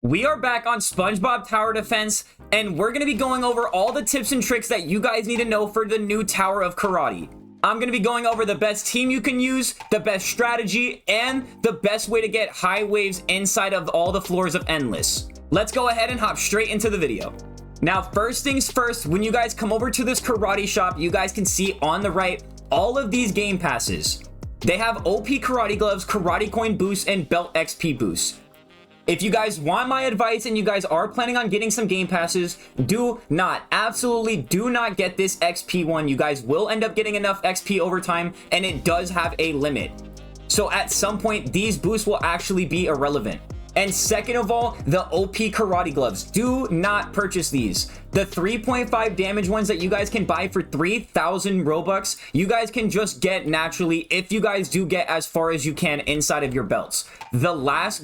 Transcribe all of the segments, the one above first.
We are back on Spongebob Tower Defense, and we're going to be going over all the tips and tricks that you guys need to know for the new Tower of Karate. I'm going to be going over the best team you can use, the best strategy, and the best way to get high waves inside of all the floors of Endless. Let's go ahead and hop straight into the video. Now, first things first, when you guys come over to this karate shop, you guys can see on the right all of these game passes. They have OP karate gloves, karate coin boosts, and belt XP boosts. If you guys want my advice and you guys are planning on getting some game passes, absolutely do not get this XP one. You guys will end up getting enough XP over time, and it does have a limit. So at some point, these boosts will actually be irrelevant. And second of all, the OP karate gloves. Do not purchase these. The 3.5 damage ones that you guys can buy for 3,000 Robux, you guys can just get naturally if you guys do get as far as you can inside of your belts. The last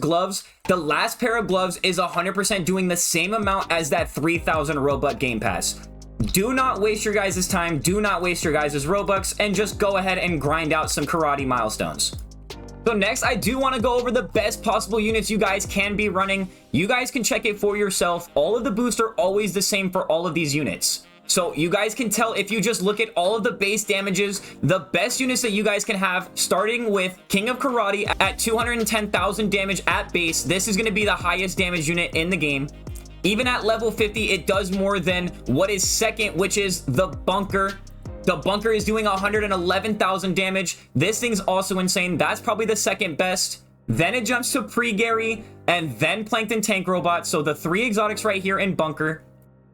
pair of gloves is 100% doing the same amount as that 3,000 Robux game pass. Do not waste your guys' time, do not waste your guys' Robux, and just go ahead and grind out some karate milestones. So next, I do want to go over the best possible units you guys can be running. You guys can check it for yourself. All of the boosts are always the same for all of these units. So you guys can tell if you just look at all of the base damages, the best units that you guys can have, starting with King of Karate at 210,000 damage at base. This is going to be the highest damage unit in the game. Even at level 50, it does more than what is second, which is the Bunker. The Bunker is doing 111,000 damage. This thing's also insane. That's probably the second best. Then it jumps to Pre-Gary, and then Plankton Tank Robot. So the three exotics right here in Bunker.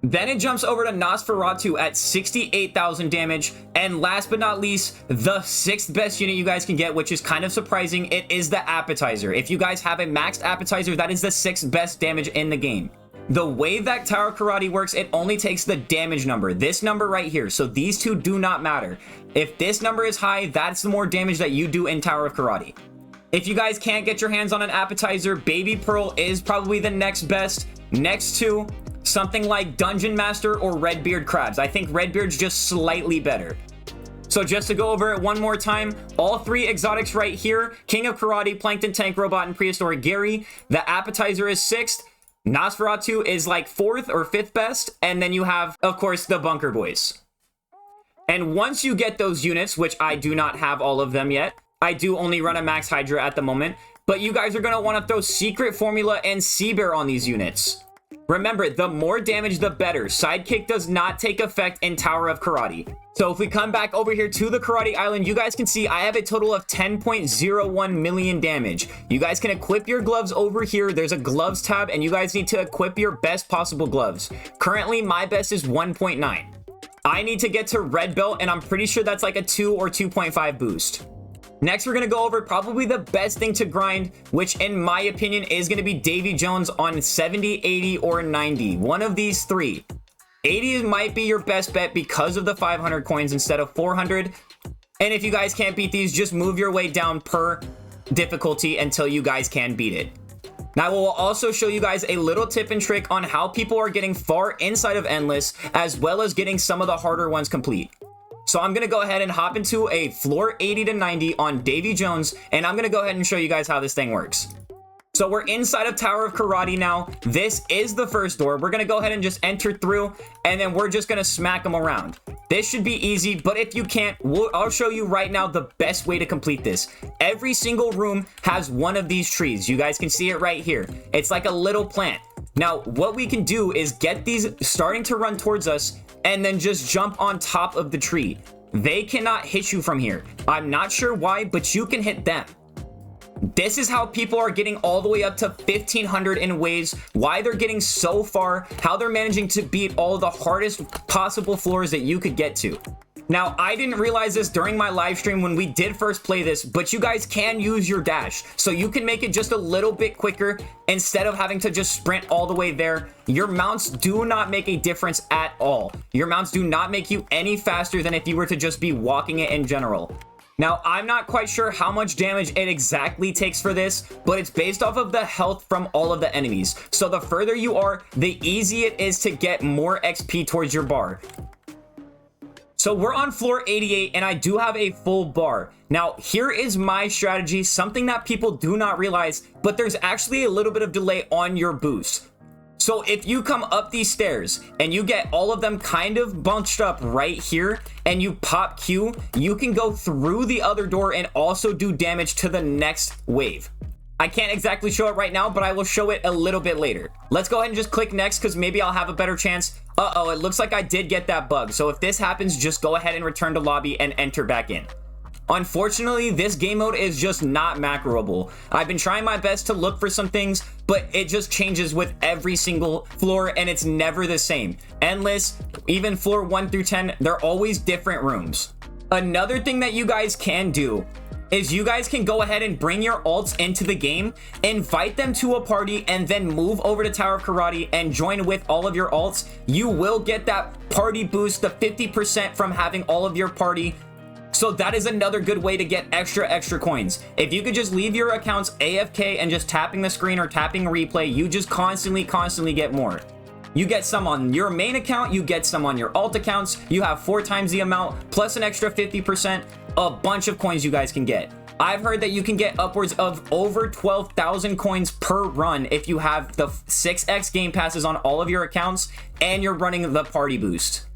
Then it jumps over to Nosferatu at 68,000 damage. And last but not least, the sixth best unit you guys can get, which is kind of surprising. It is the Appetizer. If you guys have a maxed Appetizer, that is the sixth best damage in the game. The way that Tower Karate works, it only takes the damage number, this number right here. So these two do not matter. If this number is high, that's the more damage that you do in Tower of Karate. If you guys can't get your hands on an Appetizer, Baby Pearl is probably the next best, next to something like Dungeon Master or Redbeard Crabs. I think Redbeard's just slightly better. So just to go over it one more time, all three exotics right here, King of Karate, Plankton Tank Robot, and Prehistoric Gary. The Appetizer is sixth. Nosferatu is like fourth or fifth best, and then you have, of course, the Bunker Boys. And once you get those units, which I do not have all of them yet, I do only run a Max Hydra at the moment, but you guys are going to want to throw Secret Formula and Sea Bear on these units. Remember, the more damage, the better. Sidekick does not take effect in Tower of Karate. So if we come back over here to the Karate Island, you guys can see I have a total of 10.01 million damage. You guys can equip your gloves over here. There's a gloves tab, and you guys need to equip your best possible gloves. Currently, my best is 1.9. I need to get to red belt, and I'm pretty sure that's like a 2 or 2.5 boost. Next, we're going to go over probably the best thing to grind, which in my opinion is going to be Davy Jones on 70, 80, or 90. One of these three. 80 might be your best bet because of the 500 coins instead of 400. And if you guys can't beat these, just move your way down per difficulty until you guys can beat it. Now, I will also show you guys a little tip and trick on how people are getting far inside of Endless, as well as getting some of the harder ones complete. So I'm going to go ahead and hop into a floor 80 to 90 on Davy Jones, and I'm going to go ahead and show you guys how this thing works. So we're inside of Tower of Karate now. This is the first door. We're going to go ahead and just enter through, and then we're just going to smack them around. This should be easy, but if you can't, I'll show you right now the best way to complete this. Every single room has one of these trees. You guys can see it right here. It's like a little plant. Now, what we can do is get these starting to run towards us, and then just jump on top of the tree. They cannot hit you from here. I'm not sure why, but you can hit them. This is how people are getting all the way up to 1,500 in waves, why they're getting so far, how they're managing to beat all the hardest possible floors that you could get to. Now, I didn't realize this during my live stream when we did first play this, but you guys can use your dash. So you can make it just a little bit quicker instead of having to just sprint all the way there. Your mounts do not make a difference at all. Your mounts do not make you any faster than if you were to just be walking it in general. Now, I'm not quite sure how much damage it exactly takes for this, but it's based off of the health from all of the enemies. So the further you are, the easier it is to get more XP towards your bar. So we're on floor 88 and I do have a full bar. Now, here is my strategy, something that people do not realize, but there's actually a little bit of delay on your boost. So if you come up these stairs and you get all of them kind of bunched up right here and you pop Q, you can go through the other door and also do damage to the next wave. I can't exactly show it right now, but I will show it a little bit later. Let's go ahead and just click next because maybe I'll have a better chance. Uh-oh, it looks like I did get that bug. So if this happens, just go ahead and return to lobby and enter back in. Unfortunately, this game mode is just not macroable. I've been trying my best to look for some things, but it just changes with every single floor and it's never the same. Endless, even floor 1 through 10, they're always different rooms. Another thing that you guys can do is you guys can go ahead and bring your alts into the game, invite them to a party, and then move over to Tower of Karate and join with all of your alts. You will get that party boost, the 50% from having all of your party. So that is another good way to get extra coins. If you could just leave your accounts AFK and just tapping the screen or tapping replay, you just constantly get more. You get some on your main account, you get some on your alt accounts, you have 4 times the amount, plus an extra 50%, a bunch of coins you guys can get. I've heard that you can get upwards of over 12,000 coins per run if you have the 6x game passes on all of your accounts and you're running the party boost,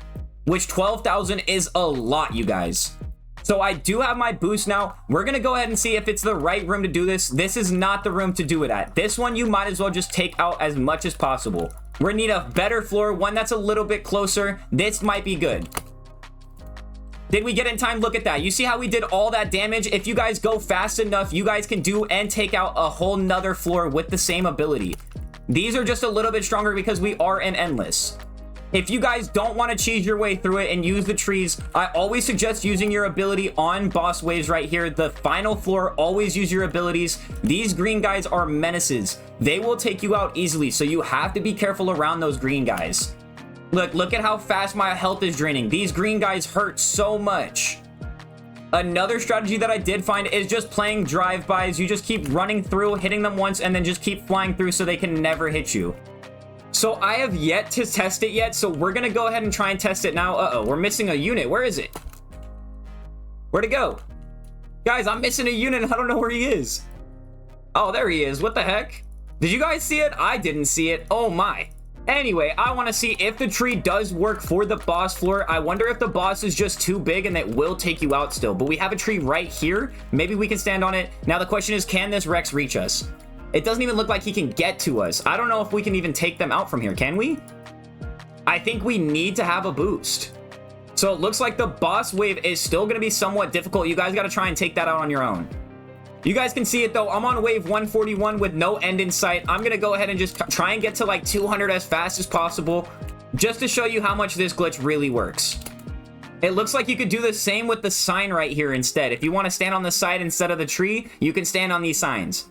which 12,000 is a lot, you guys. So I do have my boost now. We're going to go ahead and see if it's the right room to do this. This is not the room to do it at. This one, you might as well just take out as much as possible. We're going to need a better floor, one that's a little bit closer. This might be good. Did we get in time? Look at that. You see how we did all that damage? If you guys go fast enough, you guys can do and take out a whole nother floor with the same ability. These are just a little bit stronger because we are in endless. If you guys don't want to cheese your way through it and use the trees, I always suggest using your ability on boss waves right here. The final floor, always use your abilities. These green guys are menaces. They will take you out easily, so you have to be careful around those green guys. Look at how fast my health is draining. These green guys hurt so much. Another strategy that I did find is just playing drive-bys. You just keep running through, hitting them once, and then just keep flying through so they can never hit you. So I have yet to test it yet, so we're gonna go ahead and try and test it now. Uh-oh, we're missing a unit. Where is it? Where'd it go? Guys, I'm missing a unit and I don't know where he is. Oh, there he is. What the heck? Did you guys see it? I didn't see it. Oh my. Anyway, I want to see if the tree does work for the boss floor. I wonder if the boss is just too big and it will take you out still. But we have a tree right here. Maybe we can stand on it. Now the question is, can this Rex reach us? It doesn't even look like he can get to us. I don't know if we can even take them out from here. Can we? I think we need to have a boost. So it looks like the boss wave is still going to be somewhat difficult. You guys got to try and take that out on your own. You guys can see it though. I'm on wave 141 with no end in sight. I'm going to go ahead and just try and get to like 200 as fast as possible, just to show you how much this glitch really works. It looks like you could do the same with the sign right here instead. If you want to stand on the side instead of the tree, you can stand on these signs.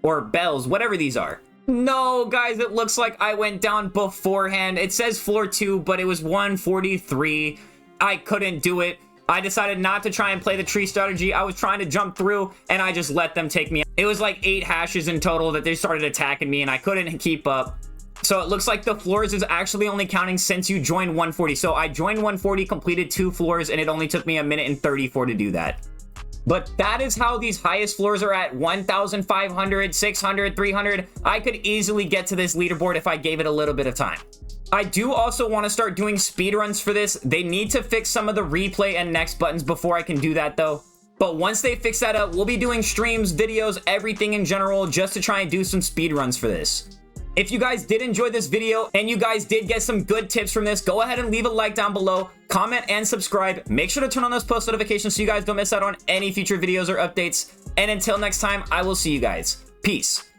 Or bells, whatever these are. No, guys, it looks like I went down beforehand. It says floor 2, but it was 143. I couldn't do it. I decided not to try and play the tree strategy. I was trying to jump through, and I just let them take me out. It was like 8 hashes in total that they started attacking me, and I couldn't keep up. So it looks like the floors is actually only counting since you joined 140. So I joined 140, completed 2 floors, and it only took me 1 minute and 34 to do that. But that is how these highest floors are at 1,500, 600, 300. I could easily get to this leaderboard if I gave it a little bit of time. I do also want to start doing speedruns for this. They need to fix some of the replay and next buttons before I can do that though. But once they fix that up, we'll be doing streams, videos, everything in general, just to try and do some speedruns for this. If you guys did enjoy this video and you guys did get some good tips from this, go ahead and leave a like down below, comment and subscribe. Make sure to turn on those post notifications so you guys don't miss out on any future videos or updates. And until next time, I will see you guys. Peace.